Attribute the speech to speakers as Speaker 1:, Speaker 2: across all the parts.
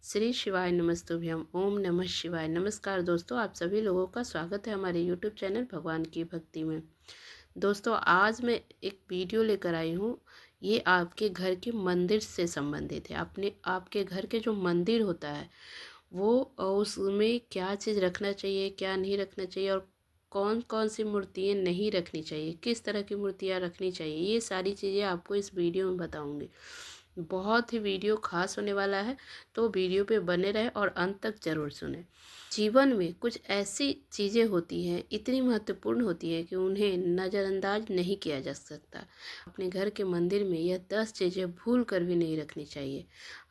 Speaker 1: श्री शिवाय नमस्तुभ्यम। ओम नमः शिवाय। नमस्कार दोस्तों, आप सभी लोगों का स्वागत है हमारे यूट्यूब चैनल भगवान की भक्ति में। दोस्तों, आज मैं एक वीडियो लेकर आई हूँ। ये आपके घर के मंदिर से संबंधित है। अपने आपके घर के जो मंदिर होता है वो उसमें क्या चीज़ रखना चाहिए, क्या नहीं रखना चाहिए, और कौन कौन सी मूर्तियाँ नहीं रखनी चाहिए, किस तरह की मूर्तियाँ रखनी चाहिए, ये सारी चीज़ें आपको इस वीडियो में बताऊँगी। बहुत ही वीडियो खास होने वाला है, तो वीडियो पे बने रहे और अंत तक ज़रूर सुने। जीवन में कुछ ऐसी चीज़ें होती हैं, इतनी महत्वपूर्ण होती हैं कि उन्हें नज़रअंदाज नहीं किया जा सकता। अपने घर के मंदिर में यह 10 चीज़ें भूल कर भी नहीं रखनी चाहिए।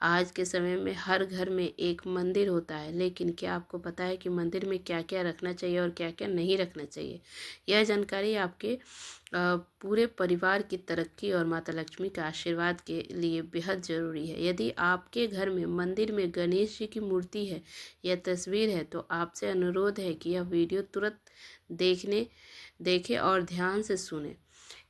Speaker 1: आज के समय में हर घर में एक मंदिर होता है, लेकिन क्या आपको पता है कि मंदिर में क्या क्या रखना चाहिए और क्या क्या नहीं रखना चाहिए? यह जानकारी आपके पूरे परिवार की तरक्की और माता लक्ष्मी के आशीर्वाद के लिए बेहद ज़रूरी है। यदि आपके घर में मंदिर में गणेश जी की मूर्ति है या तस्वीर है, तो आपसे अनुरोध है कि यह वीडियो तुरंत देखने देखें और ध्यान से सुने,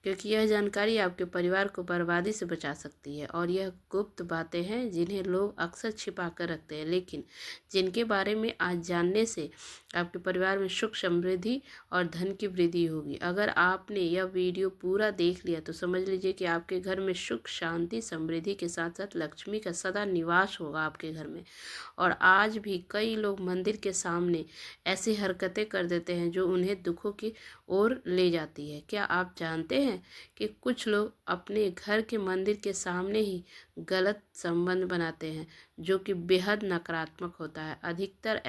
Speaker 1: क्योंकि यह जानकारी आपके परिवार को बर्बादी से बचा सकती है। और यह गुप्त बातें हैं जिन्हें लोग अक्सर छिपा कर रखते हैं, लेकिन जिनके बारे में आज जानने से आपके परिवार में सुख, समृद्धि और धन की वृद्धि होगी। अगर आपने यह वीडियो पूरा देख लिया तो समझ लीजिए कि आपके घर में सुख, शांति, समृद्धि के साथ साथ लक्ष्मी का सदा निवास होगा आपके घर में। और आज भी कई लोग मंदिर के सामने ऐसी हरकतें कर देते हैं जो उन्हें दुखों की ओर ले जाती है। क्या आप जानते हैं कि कुछ लोग अपने घर के मंदिर के सामने ही गलत संबंध बनाते हैं, जो कि बेहद नकारात्मक होता है। अधिकतर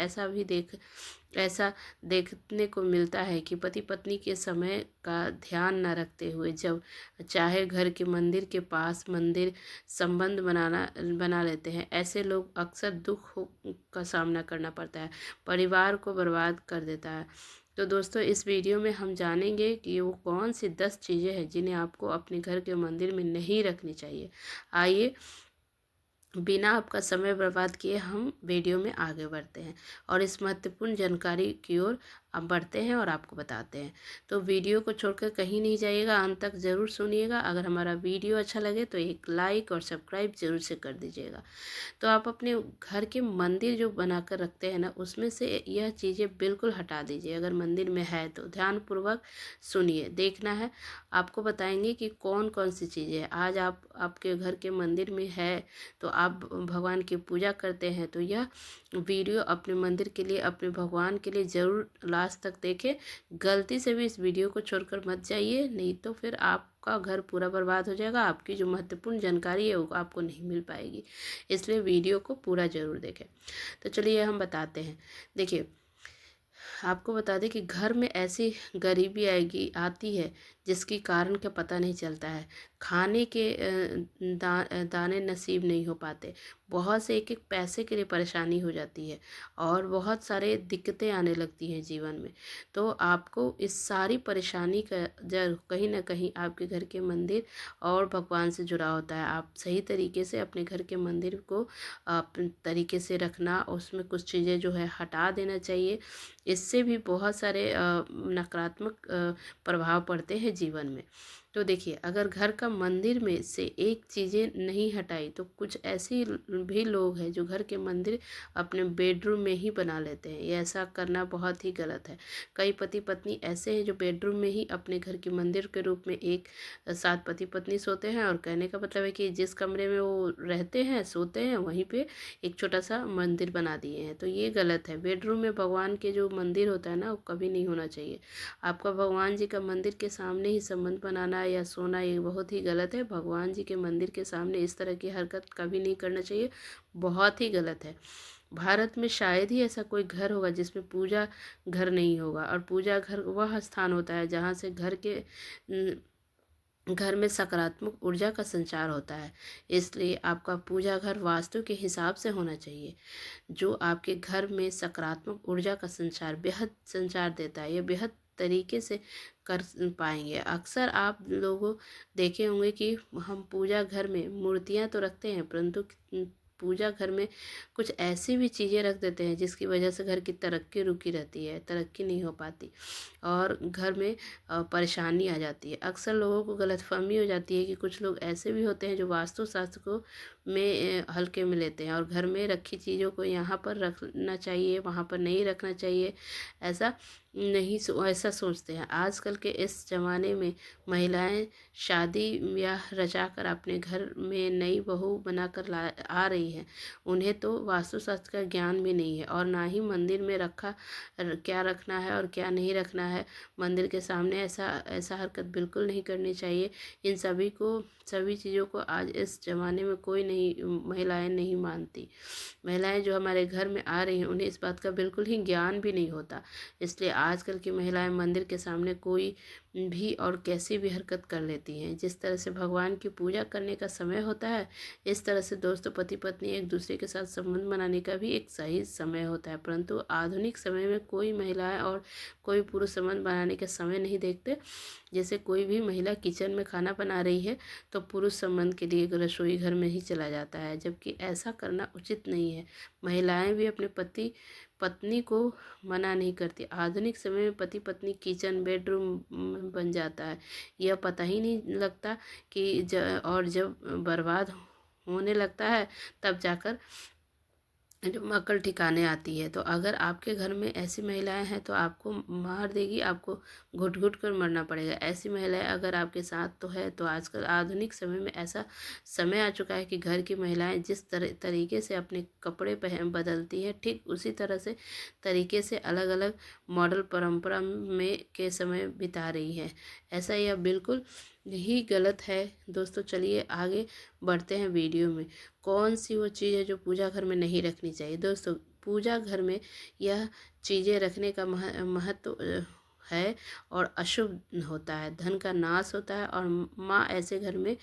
Speaker 1: ऐसा देखने को मिलता है कि पति पत्नी के समय का ध्यान न रखते हुए जब चाहे घर के मंदिर के पास मंदिर संबंध बना लेते हैं। ऐसे लोग अक्सर का सामना करना पड़ता है, परिवार को बर्बाद कर देता है। तो दोस्तों, इस वीडियो में हम जानेंगे कि वो कौन सी 10 चीज़ें हैं जिन्हें आपको अपने घर के मंदिर में नहीं रखनी चाहिए। आइए, बिना आपका समय बर्बाद किए हम वीडियो में आगे बढ़ते हैं और इस महत्वपूर्ण जानकारी की ओर अब बढ़ते हैं और आपको बताते हैं। तो वीडियो को छोड़कर कहीं नहीं जाइएगा, अंत तक ज़रूर सुनिएगा। अगर हमारा वीडियो अच्छा लगे तो एक लाइक और सब्सक्राइब जरूर से कर दीजिएगा। तो आप अपने घर के मंदिर जो बनाकर रखते हैं ना, उसमें से यह चीज़ें बिल्कुल हटा दीजिए। अगर मंदिर में है तो ध्यानपूर्वक सुनिए, देखना है। आपको बताएंगे कि कौन कौन सी चीज़ें आज आप आपके घर के मंदिर में है, तो आप भगवान की पूजा करते हैं, तो यह वीडियो अपने मंदिर के लिए, अपने भगवान के लिए ज़रूर लास्ट तक देखें। गलती से भी इस वीडियो को छोड़कर मत जाइए, नहीं तो फिर आपका घर पूरा बर्बाद हो जाएगा। आपकी जो महत्वपूर्ण जानकारी है वो आपको नहीं मिल पाएगी। इसलिए वीडियो को पूरा ज़रूर देखें। तो चलिए हम बताते हैं। देखिए, आपको बता दें कि घर में ऐसी गरीबी आती है जिसकी कारण का पता नहीं चलता है। खाने के दाने नसीब नहीं हो पाते। बहुत से एक एक पैसे के लिए परेशानी हो जाती है और बहुत सारे दिक्कतें आने लगती हैं जीवन में। तो आपको इस सारी परेशानी का जड़ कहीं ना कहीं आपके घर के मंदिर और भगवान से जुड़ा होता है। आप सही तरीके से अपने घर के मंदिर को तरीके से रखना, उसमें कुछ चीज़ें जो है हटा देना चाहिए। इससे भी बहुत सारे नकारात्मक प्रभाव पड़ते हैं जीवन में। तो देखिए, अगर घर का मंदिर में से एक चीज़ें नहीं हटाई तो कुछ ऐसी भी लोग हैं जो घर के मंदिर अपने बेडरूम में ही बना लेते हैं। ये ऐसा करना बहुत ही गलत है। कई पति पत्नी ऐसे हैं जो बेडरूम में ही अपने घर के मंदिर के रूप में एक साथ पति पत्नी सोते हैं, और कहने का मतलब है कि जिस कमरे में वो रहते हैं सोते हैं वहीं पे एक छोटा सा मंदिर बना दिए हैं। तो ये गलत है। बेडरूम में भगवान के जो मंदिर होता है ना, वो कभी नहीं होना चाहिए। आपका भगवान जी का मंदिर के सामने ही संबंध बनाना या सोना, ये बहुत ही गलत है। भगवान जी के मंदिर के सामने इस तरह की हरकत कभी नहीं करना चाहिए, बहुत ही गलत है। भारत में शायद ही ऐसा कोई घर होगा जिसमें पूजा घर नहीं होगा। और पूजा घर वह स्थान होता है जहाँ से घर में सकारात्मक ऊर्जा का संचार होता है। इसलिए आपका पूजा घर वास्तु के हिसाब से होना चाहिए, जो आपके घर में सकारात्मक ऊर्जा का संचार देता है। यह बेहद तरीके से कर पाएंगे। अक्सर आप लोगों देखे होंगे कि हम पूजा घर में मूर्तियां तो रखते हैं, परंतु पूजा घर में कुछ ऐसी भी चीज़ें रख देते हैं जिसकी वजह से घर की तरक्की रुकी रहती है, तरक्की नहीं हो पाती और घर में परेशानी आ जाती है। अक्सर लोगों को गलतफ़हमी हो जाती है कि कुछ लोग ऐसे भी होते हैं जो वास्तु शास्त्र को हल्के में लेते हैं और घर में रखी चीज़ों को यहाँ पर रखना चाहिए, वहाँ पर नहीं रखना चाहिए, ऐसा ऐसा सोचते हैं। आजकल के इस ज़माने में महिलाएं शादी ब्याह रचाकर अपने घर में नई बहू बनाकर ला आ रही हैं। उन्हें तो वास्तुशास्त्र का ज्ञान भी नहीं है और ना ही मंदिर में क्या रखना है और क्या नहीं रखना है। मंदिर के सामने ऐसा ऐसा हरकत बिल्कुल नहीं करनी चाहिए। इन सभी चीज़ों को आज इस ज़माने में कोई नहीं, महिलाएं नहीं मानती। महिलाएं जो हमारे घर में आ रही हैं उन्हें इस बात का बिल्कुल ही ज्ञान भी नहीं होता। इसलिए आजकल की महिलाएं मंदिर के सामने कोई भी और कैसी भी हरकत कर लेती हैं। जिस तरह से भगवान की पूजा करने का समय होता है, इस तरह से दोस्तों पति पत्नी एक दूसरे के साथ संबंध बनाने का भी एक सही समय होता है। परंतु आधुनिक समय में कोई महिलाएं और कोई पुरुष संबंध बनाने का समय नहीं देखते। जैसे कोई भी महिला किचन में खाना बना रही है तो पुरुष संबंध के लिए रसोई घर में ही चला जाता है, जबकि ऐसा करना उचित नहीं है। महिलाएं भी अपने पति पत्नी को मना नहीं करती। आधुनिक समय में पति पत्नी किचन बेडरूम बन जाता है, यह पता ही नहीं लगता कि और जब बर्बाद होने लगता है तब जाकर जो अकल ठिकाने आती है। तो अगर आपके घर में ऐसी महिलाएं हैं तो आपको मार देगी, आपको घुट घुट कर मरना पड़ेगा। ऐसी महिलाएं अगर आपके साथ तो है तो आजकल आधुनिक समय में ऐसा समय आ चुका है कि घर की महिलाएं जिस तरीके से अपने कपड़े पहन बदलती हैं, ठीक उसी तरह से तरीके से अलग अलग मॉडल परंपरा में के समय बिता रही है। ऐसा यह बिल्कुल ही गलत है। दोस्तों चलिए आगे बढ़ते हैं वीडियो में। कौन सी वो चीज़ है जो पूजा घर में नहीं रखनी चाहिए। दोस्तों पूजा घर में यह चीज़ें रखने का महत्व है और अशुभ होता है, धन का नाश होता है और माँ ऐसे घर में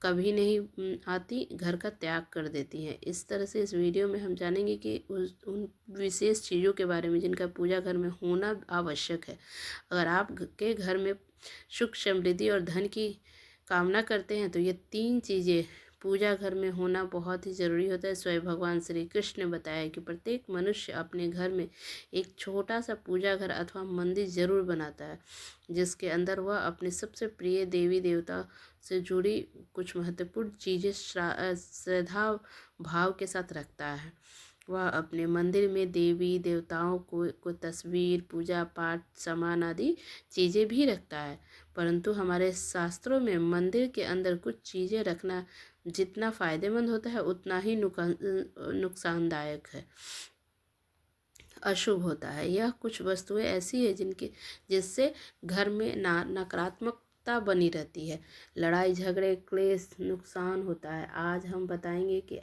Speaker 1: कभी नहीं आती, घर का त्याग कर देती हैं। इस तरह से इस वीडियो में हम जानेंगे कि उन विशेष चीज़ों के बारे में जिनका पूजा घर में होना आवश्यक है। अगर आपके घर में सुख समृद्धि और धन की कामना करते हैं तो ये 3 चीज़ें पूजा घर में होना बहुत ही ज़रूरी होता है। स्वयं भगवान श्री कृष्ण ने बताया कि प्रत्येक मनुष्य अपने घर में एक छोटा सा पूजा घर अथवा मंदिर जरूर बनाता है, जिसके अंदर वह अपने सबसे प्रिय देवी देवता से जुड़ी कुछ महत्वपूर्ण चीज़ें श्रद्धा भाव के साथ रखता है। वह अपने मंदिर में देवी देवताओं को तस्वीर पूजा पाठ सामान आदि चीज़ें भी रखता है। परंतु हमारे शास्त्रों में मंदिर के अंदर कुछ चीज़ें रखना जितना फ़ायदेमंद होता है उतना ही नुकसानदायक है, अशुभ होता है। यह कुछ वस्तुएं ऐसी है जिससे घर में नकारात्मकता बनी रहती है, लड़ाई झगड़े क्लेश नुकसान होता है। आज हम बताएंगे कि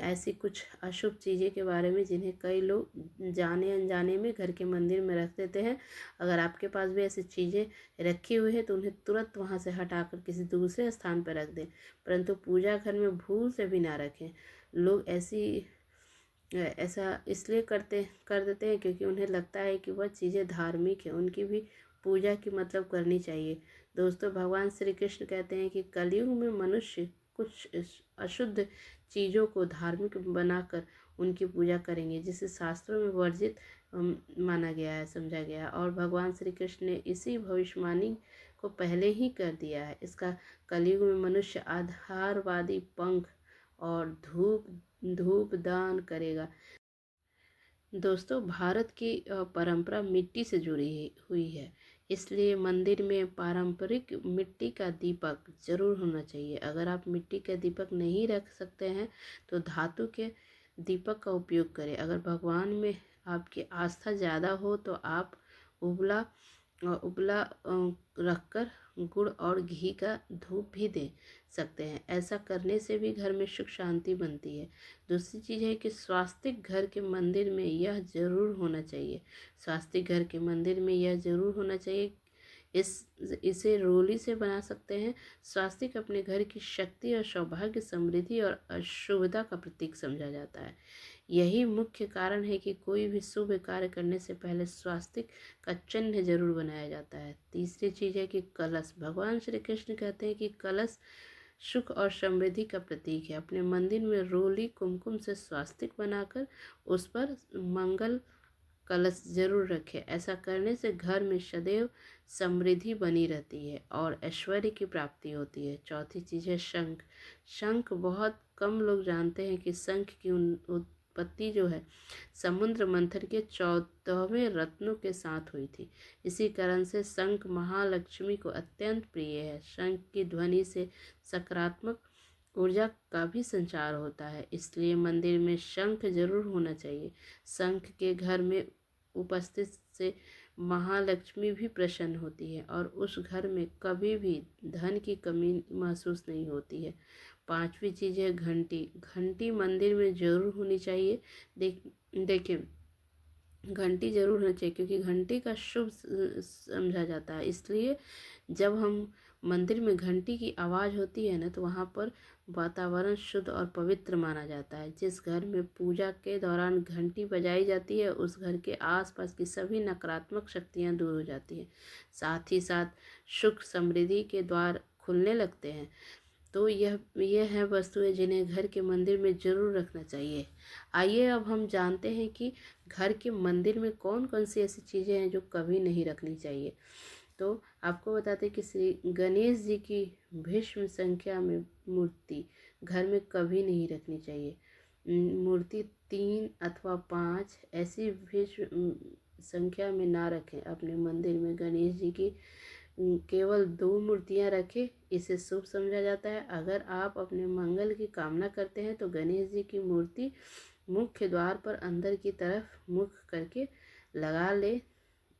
Speaker 1: ऐसी कुछ अशुभ चीज़ें के बारे में जिन्हें कई लोग जाने अनजाने में घर के मंदिर में रख देते हैं। अगर आपके पास भी ऐसी चीज़ें रखी हुई है तो उन्हें तुरंत वहाँ से हटाकर किसी दूसरे स्थान पर रख दें, परंतु पूजा घर में भूल से भी ना रखें। लोग ऐसा इसलिए कर देते हैं क्योंकि उन्हें लगता है कि वह चीज़ें धार्मिक हैं, उनकी भी पूजा की मतलब करनी चाहिए। दोस्तों भगवान श्री कृष्ण कहते हैं कि कलयुग में मनुष्य कुछ अशुद्ध चीज़ों को धार्मिक बनाकर उनकी पूजा करेंगे, जिसे शास्त्रों में वर्जित माना गया है, समझा गया है। और भगवान श्री कृष्ण ने इसी भविष्यवाणी को पहले ही कर दिया है। इसका कलयुग में मनुष्य आधारवादी पंख और धूप दान करेगा। दोस्तों भारत की परंपरा मिट्टी से जुड़ी हुई है, इसलिए मंदिर में पारंपरिक मिट्टी का दीपक जरूर होना चाहिए। अगर आप मिट्टी का दीपक नहीं रख सकते हैं तो धातु के दीपक का उपयोग करें। अगर भगवान में आपकी आस्था ज़्यादा हो तो आप उबला उबला रखकर गुड़ और घी का धूप भी दे सकते हैं। ऐसा करने से भी घर में सुख शांति बनती है। दूसरी चीज़ है कि स्वास्तिक घर के मंदिर में यह जरूर होना चाहिए। स्वास्तिक घर के मंदिर में यह जरूर होना चाहिए। इसे रोली से बना सकते हैं। स्वास्तिक अपने घर की शक्ति और सौभाग्य समृद्धि और अशुभता का प्रतीक समझा जाता है। यही मुख्य कारण है कि कोई भी शुभ कार्य करने से पहले स्वास्तिक का चिन्ह जरूर बनाया जाता है। तीसरी चीज़ है कि कलश। भगवान श्री कृष्ण कहते हैं कि कलश सुख और समृद्धि का प्रतीक है। अपने मंदिर में रोली कुमकुम से स्वास्तिक बनाकर उस पर मंगल कलश जरूर रखें। ऐसा करने से घर में सदैव समृद्धि बनी रहती है और ऐश्वर्य की प्राप्ति होती है। चौथी चीज़ है शंख। शंख बहुत कम लोग जानते हैं कि शंख की उत्पत्ति जो है समुद्र मंथन के 14वें रत्नों के साथ हुई थी। इसी कारण से शंख महालक्ष्मी को अत्यंत प्रिय है। शंख की ध्वनि से सकारात्मक ऊर्जा का भी संचार होता है, इसलिए मंदिर में शंख जरूर होना चाहिए। शंख के घर में उपस्थित से महालक्ष्मी भी प्रसन्न होती है और उस घर में कभी भी धन की कमी महसूस नहीं होती है। पांचवी चीज़ है घंटी। घंटी मंदिर में जरूर होनी चाहिए। देखिए, घंटी जरूर होनी चाहिए क्योंकि घंटी का शुभ समझा जाता है। इसलिए जब हम मंदिर में घंटी की आवाज़ होती है ना, तो वहाँ पर वातावरण शुद्ध और पवित्र माना जाता है। जिस घर में पूजा के दौरान घंटी बजाई जाती है उस घर के आसपास की सभी नकारात्मक शक्तियाँ दूर हो जाती हैं। साथ ही साथ सुख समृद्धि के द्वार खुलने लगते हैं। तो यह है वस्तुएं जिन्हें घर के मंदिर में जरूर रखना चाहिए। आइए अब हम जानते हैं कि घर के मंदिर में कौन कौन सी ऐसी चीज़ें हैं जो कभी नहीं रखनी चाहिए। तो आपको बताते हैं कि श्री गणेश जी की भीष्म संख्या में मूर्ति घर में कभी नहीं रखनी चाहिए। मूर्ति 3 अथवा 5 ऐसी भीष्म संख्या में ना रखें अपने मंदिर में। गणेश जी की केवल 2 मूर्तियां रखें, इसे शुभ समझा जाता है। अगर आप अपने मंगल की कामना करते हैं तो गणेश जी की मूर्ति मुख्य द्वार पर अंदर की तरफ मुख करके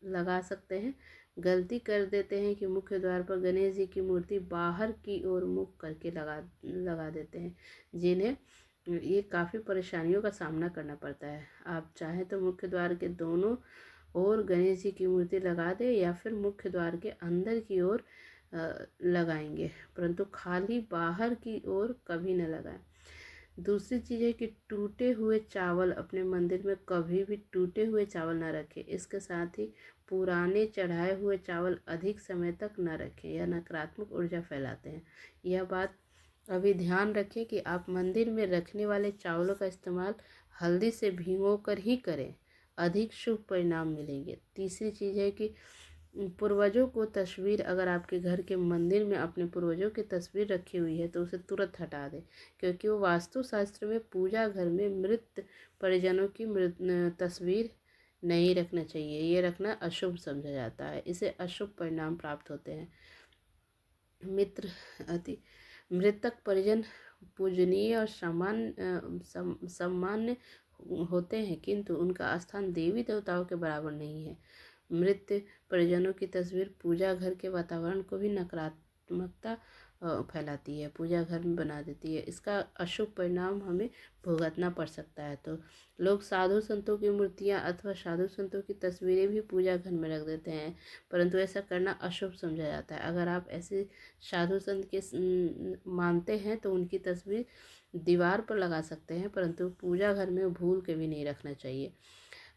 Speaker 1: लगा सकते हैं। गलती कर देते हैं कि मुख्य द्वार पर गणेश जी की मूर्ति बाहर की ओर मुख करके लगा देते हैं, जिन्हें ये काफ़ी परेशानियों का सामना करना पड़ता है। आप चाहें तो मुख्य द्वार के दोनों ओर गणेश जी की मूर्ति लगा दें या फिर मुख्य द्वार के अंदर की ओर लगाएंगे, परंतु खाली बाहर की ओर कभी न लगाएं। दूसरी चीज़ है कि टूटे हुए चावल अपने मंदिर में कभी भी टूटे हुए चावल न रखें। इसके साथ ही पुराने चढ़ाए हुए चावल अधिक समय तक न रखें, यह नकारात्मक ऊर्जा फैलाते हैं। यह बात अभी ध्यान रखें कि आप मंदिर में रखने वाले चावलों का इस्तेमाल हल्दी से भिगोकर ही करें, अधिक शुभ परिणाम मिलेंगे। तीसरी चीज़ है कि पूर्वजों को तस्वीर, अगर आपके घर के मंदिर में अपने पूर्वजों की तस्वीर रखी हुई है तो उसे तुरंत हटा दें, क्योंकि वो वास्तुशास्त्र में पूजा घर में मृत परिजनों की तस्वीर नहीं रखना चाहिए। ये रखना अशुभ समझा जाता है, इसे अशुभ परिणाम प्राप्त होते हैं। मित्र अति मृतक परिजन पूजनीय और सम्मान्य होते हैं, किंतु उनका स्थान देवी देवताओं के बराबर नहीं है। मृत परिजनों की तस्वीर पूजा घर के वातावरण को भी नकारात्मकता फैलाती है, पूजा घर में बना देती है। इसका अशुभ परिणाम हमें भुगतना पड़ सकता है। तो लोग साधु संतों की मूर्तियां अथवा साधु संतों की तस्वीरें भी पूजा घर में रख देते हैं, परंतु ऐसा करना अशुभ समझा जाता है। अगर आप ऐसे साधु संत के मानते हैं तो उनकी तस्वीर दीवार पर लगा सकते हैं, परंतु पूजा घर में भूल के भी नहीं रखना चाहिए।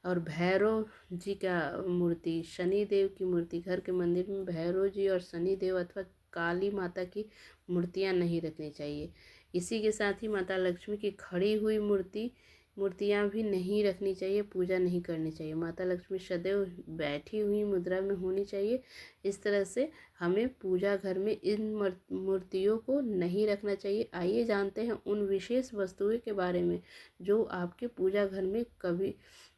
Speaker 1: और भैरव जी का मूर्ति, शनि देव की मूर्ति, घर के मंदिर में भैरव जी और शनि देव अथवा काली माता की मूर्तियां नहीं रखनी चाहिए। इसी के साथ ही माता लक्ष्मी की खड़ी हुई मूर्तियां भी नहीं रखनी चाहिए, पूजा नहीं करनी चाहिए। माता लक्ष्मी सदैव बैठी हुई मुद्रा में होनी चाहिए। इस तरह से हमें पूजा घर में इन मूर्तियों को नहीं रखना चाहिए। आइए जानते हैं उन विशेष वस्तुओं के बारे में जो आपके पूजा घर में कभी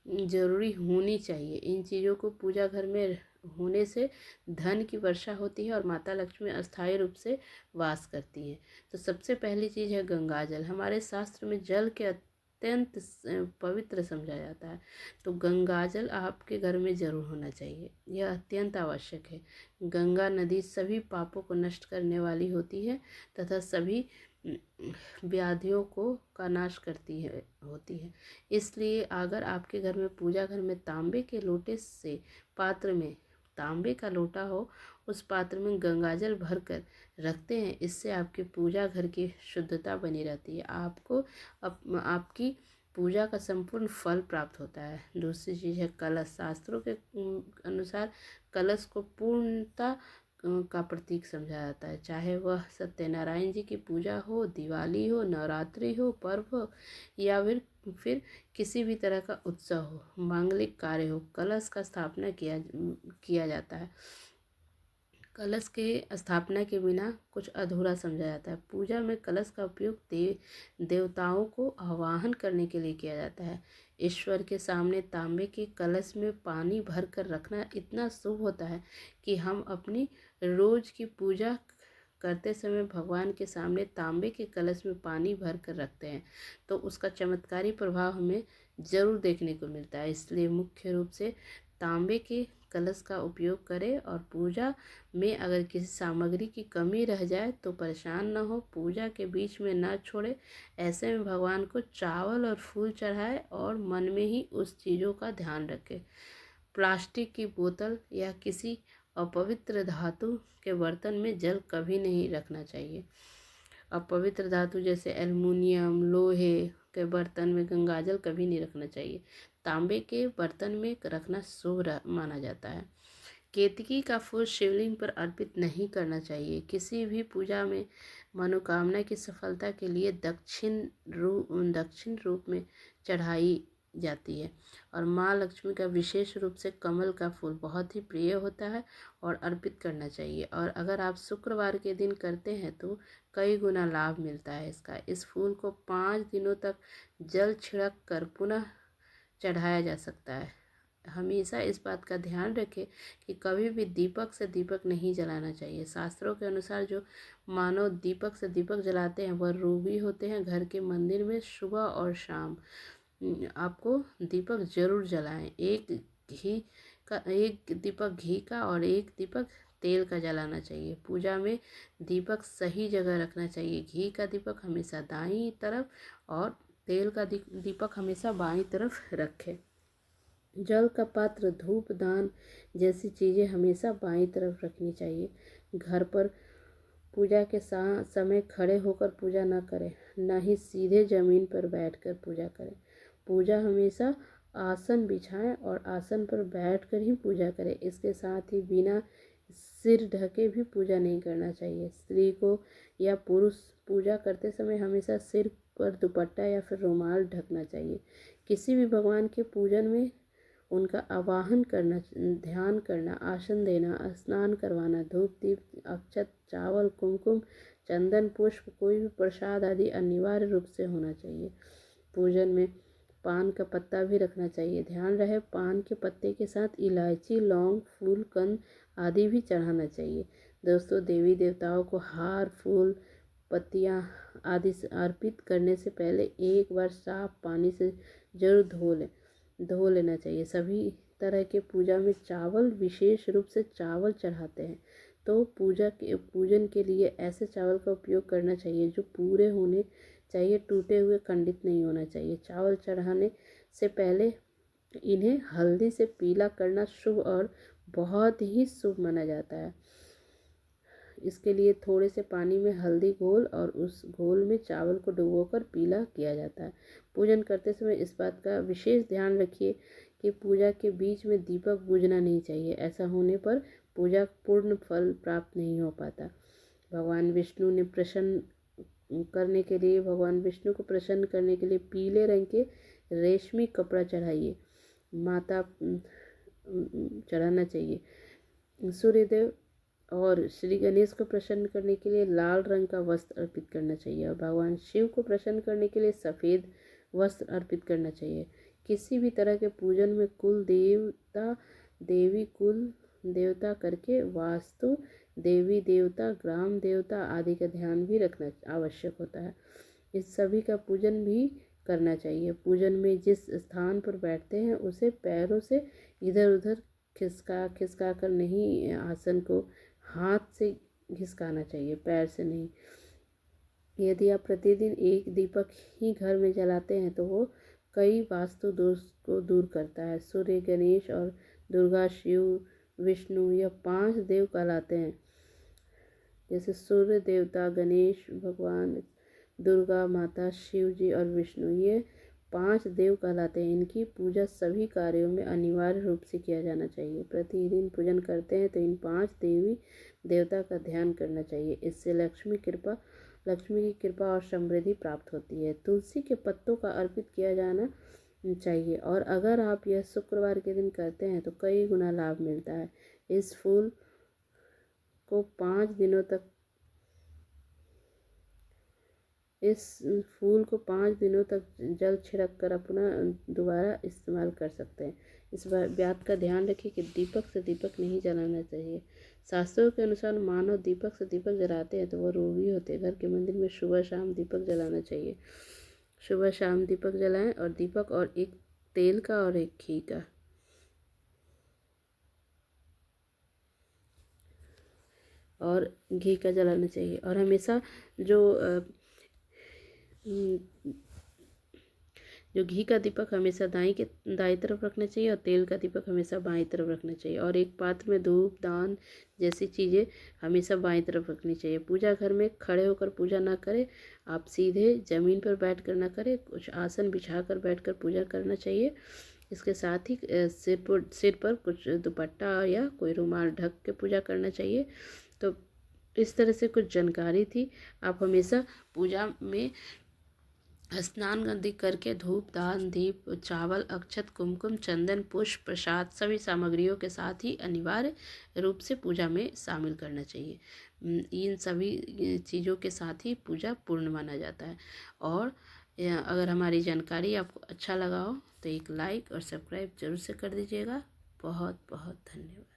Speaker 1: जरूरी होनी चाहिए। इन चीज़ों को पूजा घर में होने से धन की वर्षा होती है और माता लक्ष्मी अस्थायी रूप से वास करती हैं। तो सबसे पहली चीज़ है गंगा जल। हमारे शास्त्र में जल के अत्यंत पवित्र समझा जाता है, तो गंगा जल आपके घर में जरूर होना चाहिए, यह अत्यंत आवश्यक है। गंगा नदी सभी पापों को नष्ट करने वाली होती है तथा सभी व्याधियों का नाश होती है। इसलिए अगर आपके घर में पूजा घर में तांबे के लोटे से पात्र में तांबे का लोटा हो, उस पात्र में गंगाजल भरकर रखते हैं, इससे आपकी पूजा घर की शुद्धता बनी रहती है। आपको आपकी पूजा का संपूर्ण फल प्राप्त होता है। दूसरी चीज़ है कलश। शास्त्रों के अनुसार कलश को पूर्णतः का प्रतीक समझा जाता है, चाहे वह सत्यनारायण जी की पूजा हो, दिवाली हो, नवरात्रि हो, पर्व हो या फिर किसी भी तरह का उत्सव हो, मांगलिक कार्य हो, कलश का स्थापना किया जाता है। कलश के स्थापना के बिना कुछ अधूरा समझा जाता है। पूजा में कलश का उपयोग देवताओं को आवाहन करने के लिए किया जाता है। ईश्वर के सामने तांबे के कलश में पानी भर कर रखना इतना शुभ होता है कि हम अपनी रोज की पूजा करते समय भगवान के सामने तांबे के कलश में पानी भर कर रखते हैं तो उसका चमत्कारी प्रभाव हमें ज़रूर देखने को मिलता है। इसलिए मुख्य रूप से तांबे के कलश का उपयोग करें और पूजा में अगर किसी सामग्री की कमी रह जाए तो परेशान न हो, पूजा के बीच में न छोड़े। ऐसे में भगवान को चावल और फूल चढ़ाए और मन में ही उस चीज़ों का ध्यान रखें। प्लास्टिक की बोतल या किसी अपवित्र धातु के बर्तन में जल कभी नहीं रखना चाहिए। अपवित्र धातु जैसे एल्युमिनियम, लोहे के बर्तन में गंगाजल कभी नहीं रखना चाहिए। तांबे के बर्तन में रखना शुभ माना जाता है। केतकी का फूल शिवलिंग पर अर्पित नहीं करना चाहिए। किसी भी पूजा में मनोकामना की सफलता के लिए दक्षिण रूप में चढ़ाई जाती है और माँ लक्ष्मी का विशेष रूप से कमल का फूल बहुत ही प्रिय होता है और अर्पित करना चाहिए। और अगर आप शुक्रवार के दिन करते हैं तो कई गुना लाभ मिलता है इसका। इस फूल को 5 दिनों तक जल छिड़क कर पुनः चढ़ाया जा सकता है। हमेशा इस बात का ध्यान रखें कि कभी भी दीपक से दीपक नहीं जलाना चाहिए। शास्त्रों के अनुसार जो मानव दीपक से दीपक जलाते हैं वह रूबी होते हैं। घर के मंदिर में सुबह और शाम आपको दीपक जरूर जलाएं। एक दीपक घी का और एक दीपक तेल का जलाना चाहिए। पूजा में दीपक सही जगह रखना चाहिए। घी का दीपक हमेशा दाईं तरफ और तेल का दीपक हमेशा बाईं तरफ रखें। जल का पात्र, धूप दान जैसी चीज़ें हमेशा बाईं तरफ रखनी चाहिए। घर पर पूजा के समय खड़े होकर पूजा न करें, न ही सीधे ज़मीन पर बैठकर पूजा करें। पूजा हमेशा आसन बिछाएं और आसन पर बैठकर ही पूजा करें। इसके साथ ही बिना सिर ढके भी पूजा नहीं करना चाहिए। स्त्री को या पुरुष पूजा करते समय हमेशा सिर पर दुपट्टा या फिर रुमाल ढकना चाहिए। किसी भी भगवान के पूजन में उनका आवाहन करना, ध्यान करना, आसन देना, स्नान करवाना, धूप दीप अक्षत, चावल, कुमकुम, चंदन, पुष्प, कोई भी प्रसाद आदि अनिवार्य रूप से होना चाहिए। पूजन में पान का पत्ता भी रखना चाहिए। ध्यान रहे पान के पत्ते के साथ इलायची, लौंग, फूल, कंद आदि भी चढ़ाना चाहिए। दोस्तों, देवी देवताओं को हार, फूल, पत्तियाँ आदि से अर्पित करने से पहले एक बार साफ पानी से जरूर धो लेना चाहिए। सभी तरह के पूजा में चावल, विशेष रूप से चावल चढ़ाते हैं तो पूजन के लिए ऐसे चावल का उपयोग करना चाहिए जो पूरे होने चाहिए, टूटे हुए खंडित नहीं होना चाहिए। चावल चढ़ाने से पहले इन्हें हल्दी से पीला करना शुभ और बहुत ही शुभ माना जाता है। इसके लिए थोड़े से पानी में हल्दी घोल और उस घोल में चावल को डुबोकर पीला किया जाता है। पूजन करते समय इस बात का विशेष ध्यान रखिए कि पूजा के बीच में दीपक बुझना नहीं चाहिए। ऐसा होने पर पूजा पूर्ण फल प्राप्त नहीं हो पाता। भगवान विष्णु को प्रसन्न करने के लिए पीले रंग के रेशमी कपड़ा चढ़ाना चाहिए। सूर्यदेव और श्री गणेश को प्रसन्न करने के लिए लाल रंग का वस्त्र अर्पित करना चाहिए और भगवान शिव को प्रसन्न करने के लिए सफ़ेद वस्त्र अर्पित करना चाहिए। किसी भी तरह के पूजन में कुल देवता करके वास्तु देवी देवता, ग्राम देवता आदि का ध्यान भी रखना आवश्यक होता है। इस सभी का पूजन भी करना चाहिए। पूजन में जिस स्थान पर बैठते हैं उसे पैरों से इधर उधर खिसका कर नहीं, आसन को हाथ से घिसकाना चाहिए, पैर से नहीं। यदि आप प्रतिदिन एक दीपक ही घर में जलाते हैं तो वो कई वास्तु दोष को दूर करता है। सूर्य, गणेश और दुर्गा, शिव, विष्णु यह 5 देव कहलाते हैं। जैसे सूर्य देवता, गणेश भगवान, दुर्गा माता, शिव जी और विष्णु, ये 5 देव कहलाते हैं। इनकी पूजा सभी कार्यों में अनिवार्य रूप से किया जाना चाहिए। प्रतिदिन पूजन करते हैं तो इन 5 देवी देवता का ध्यान करना चाहिए। इससे लक्ष्मी की कृपा और समृद्धि प्राप्त होती है। तुलसी के पत्तों का अर्पित किया जाना चाहिए और अगर आप यह शुक्रवार के दिन करते हैं तो कई गुना लाभ मिलता है। इस फूल को 5 दिनों तक जल छिड़क कर अपना दोबारा इस्तेमाल कर सकते हैं। इस बात का ध्यान रखें कि दीपक से दीपक नहीं जलाना चाहिए। शास्त्रों के अनुसार मानव दीपक से दीपक जलाते हैं तो वह रोगी होते हैं। घर के मंदिर में सुबह शाम दीपक जलाना चाहिए। सुबह शाम दीपक जलाएं और दीपक और एक तेल का और एक घी का जलाना चाहिए। और हमेशा जो घी का दीपक हमेशा दाईं तरफ रखना चाहिए और तेल का दीपक हमेशा बाईं तरफ रखना चाहिए। और एक पात्र में धूप दान जैसी चीज़ें हमेशा बाईं तरफ रखनी चाहिए। पूजा घर में खड़े होकर पूजा ना करें। आप सीधे ज़मीन पर बैठ कर ना करें, कुछ आसन बिछा कर बैठ कर पूजा करना चाहिए। इसके साथ ही सिर पर कुछ दुपट्टा या कोई रुमाल ढक के पूजा करना चाहिए। तो इस तरह से कुछ जानकारी थी। आप हमेशा पूजा में स्नान आदि करके धूप दान दीप चावल अक्षत कुमकुम चंदन पुष्प प्रसाद सभी सामग्रियों के साथ ही अनिवार्य रूप से पूजा में शामिल करना चाहिए। इन सभी चीज़ों के साथ ही पूजा पूर्ण माना जाता है। और अगर हमारी जानकारी आपको अच्छा लगा हो तो एक लाइक और सब्सक्राइब जरूर से कर दीजिएगा। बहुत बहुत धन्यवाद।